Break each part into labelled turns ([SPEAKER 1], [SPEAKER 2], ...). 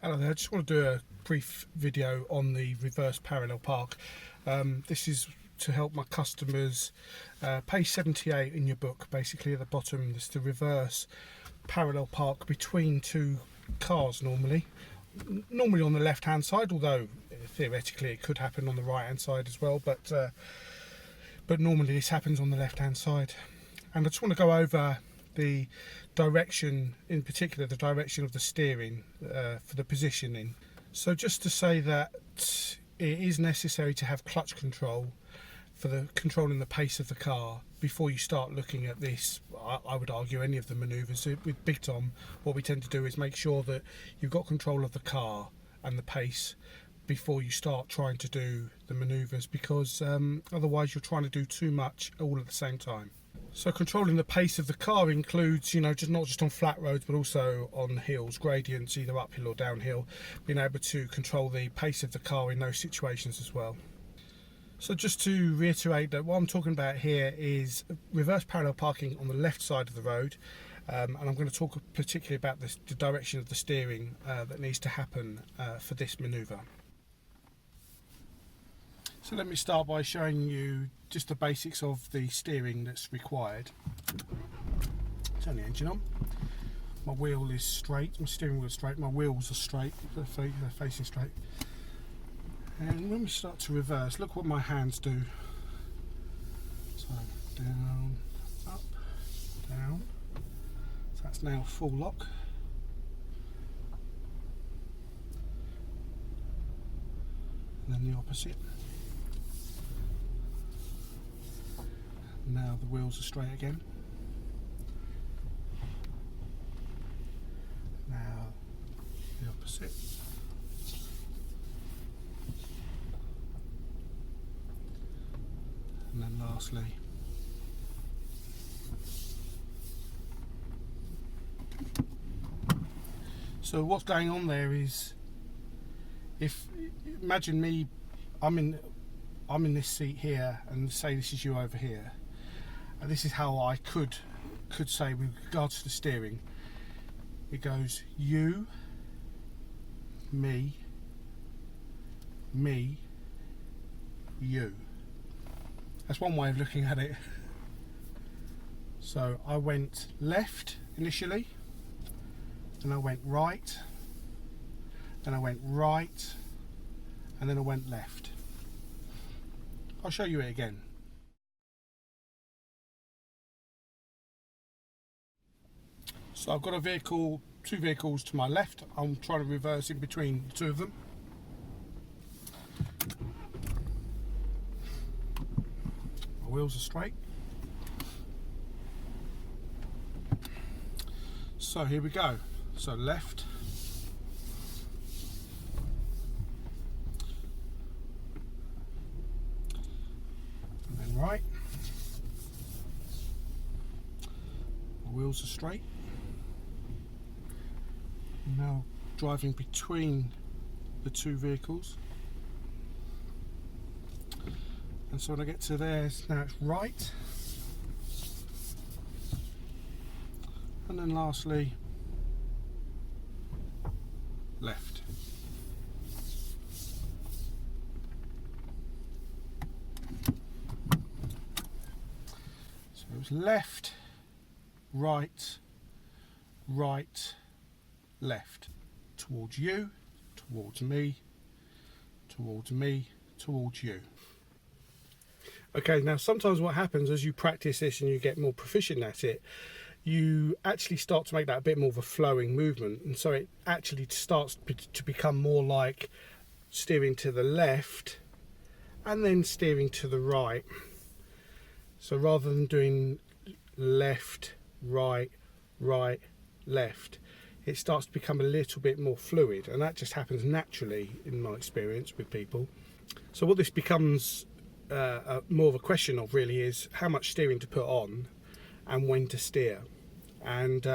[SPEAKER 1] Hello there, I just want to do a brief video on the reverse parallel park. This is to help my customers. Page 78 in your book, basically at the bottom, is the reverse parallel park between two cars normally on the left hand side, although theoretically it could happen on the right hand side as well, but normally this happens on the left hand side. And I just want to go over the direction, in particular the direction of the steering for the positioning. So just to say that it is necessary to have clutch control for the controlling the pace of the car before you start looking at this. I would argue any of the manoeuvres. With Big Tom, what we tend to do is make sure that you've got control of the car and the pace before you start trying to do the manoeuvres, because otherwise you're trying to do too much all at the same time. So controlling the pace of the car includes, just not just on flat roads, but also on hills, gradients, either uphill or downhill, being able to control the pace of the car in those situations as well. So just to reiterate that what I'm talking about here is reverse parallel parking on the left side of the road, and I'm going to talk particularly about the direction of the steering that needs to happen for this manoeuvre. So let me start by showing you just the basics of the steering that's required. Turn the engine on. My wheel is straight, my steering wheel is straight, my wheels are straight, they're facing straight. And when we start to reverse, look what my hands do. So down, up, down. So that's now full lock. And then the opposite. Now the wheels are straight again. Now the opposite. And then lastly so what's going on there is, imagine me, I'm in this seat here, and say this is you over here. And this is how I could say with regards to the steering. It goes you, me, me, you. That's one way of looking at it. So I went left initially, then I went right, then I went right, and then I went left. I'll show you it again. So I've got two vehicles to my left. I'm trying to reverse in between the two of them. My wheels are straight. So here we go. So left. And then right. My wheels are straight. Now driving between the two vehicles, and so when I get to there, now it's right, and then lastly left. So it was left, right, right, left, towards you, towards me, towards me, towards you. Okay, now sometimes what happens as you practice this and you get more proficient at it, you actually start to make that a bit more of a flowing movement, and so it actually starts to become more like steering to the left and then steering to the right. So rather than doing left, right, right, left, it starts to become a little bit more fluid, and that just happens naturally in my experience with people. So what this becomes more of a question of really is how much steering to put on and when to steer. And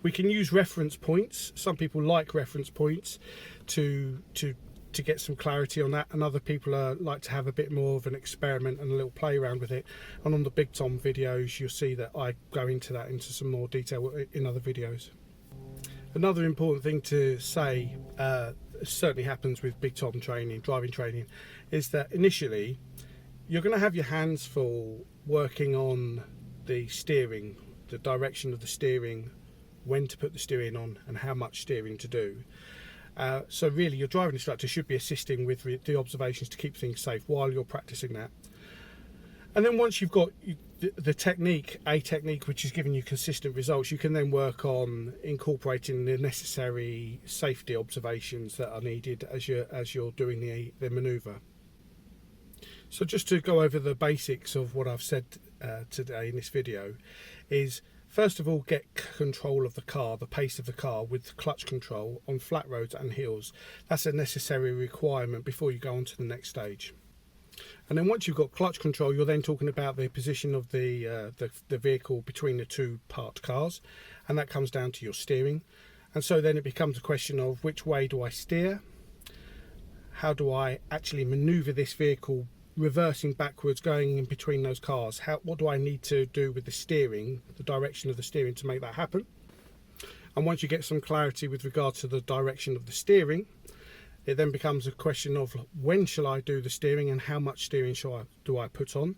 [SPEAKER 1] we can use reference points. Some people like reference points to get some clarity on that, and other people like to have a bit more of an experiment and a little play around with it. And on the Big Tom videos, you'll see that I go into some more detail in other videos. Another important thing to say, certainly happens with Big Tom training, driving training, is that initially you're going to have your hands full working on the steering, the direction of the steering, when to put the steering on and how much steering to do. So really your driving instructor should be assisting with the observations to keep things safe while you're practicing that. And then once you've got the technique, a technique which is giving you consistent results, you can then work on incorporating the necessary safety observations that are needed as you're doing the manoeuvre. So just to go over the basics of what I've said today in this video is, first of all, get control of the car, the pace of the car with clutch control on flat roads and hills. That's a necessary requirement before you go on to the next stage. And then once you've got clutch control, you're then talking about the position of the vehicle between the two parked cars, and that comes down to your steering. And so then it becomes a question of which way do I steer? How do I actually manoeuvre this vehicle reversing backwards, going in between those cars? What do I need to do with the steering, the direction of the steering, to make that happen? And once you get some clarity with regard to the direction of the steering, it then becomes a question of when shall I do the steering and how much steering do I put on.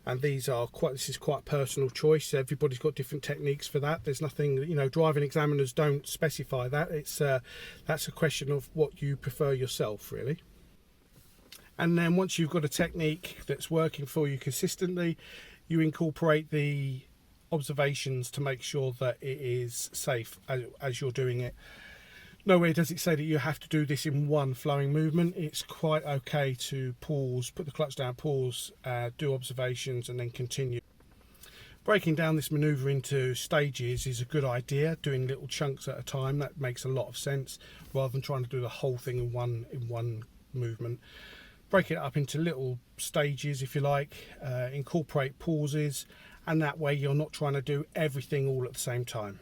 [SPEAKER 1] And this is quite personal choice. Everybody's got different techniques for that. There's nothing, driving examiners don't specify that. That's a question of what you prefer yourself, really. And then once you've got a technique that's working for you consistently, you incorporate the observations to make sure that it is safe as you're doing it. Nowhere does it say that you have to do this in one flowing movement. It's quite okay to pause, put the clutch down, pause, do observations and then continue. Breaking down this manoeuvre into stages is a good idea, doing little chunks at a time. That makes a lot of sense rather than trying to do the whole thing in one movement. Break it up into little stages, if you like, incorporate pauses, and that way you're not trying to do everything all at the same time.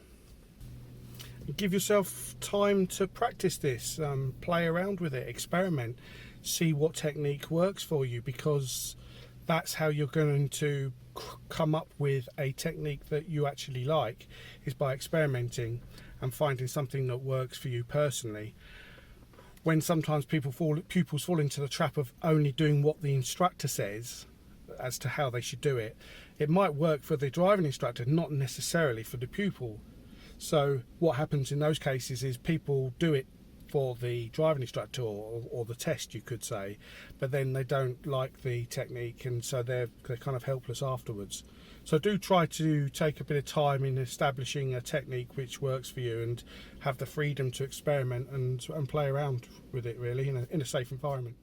[SPEAKER 1] Give yourself time to practice this, play around with it, experiment, see what technique works for you, because that's how you're going to come up with a technique that you actually like, is by experimenting and finding something that works for you personally. When sometimes pupils fall into the trap of only doing what the instructor says as to how they should do it, it might work for the driving instructor, not necessarily for the pupil. So what happens in those cases is people do it for the driving instructor or the test, you could say, but then they don't like the technique, and so they're kind of helpless afterwards. So do try to take a bit of time in establishing a technique which works for you, and have the freedom to experiment and play around with it, really, in a safe environment.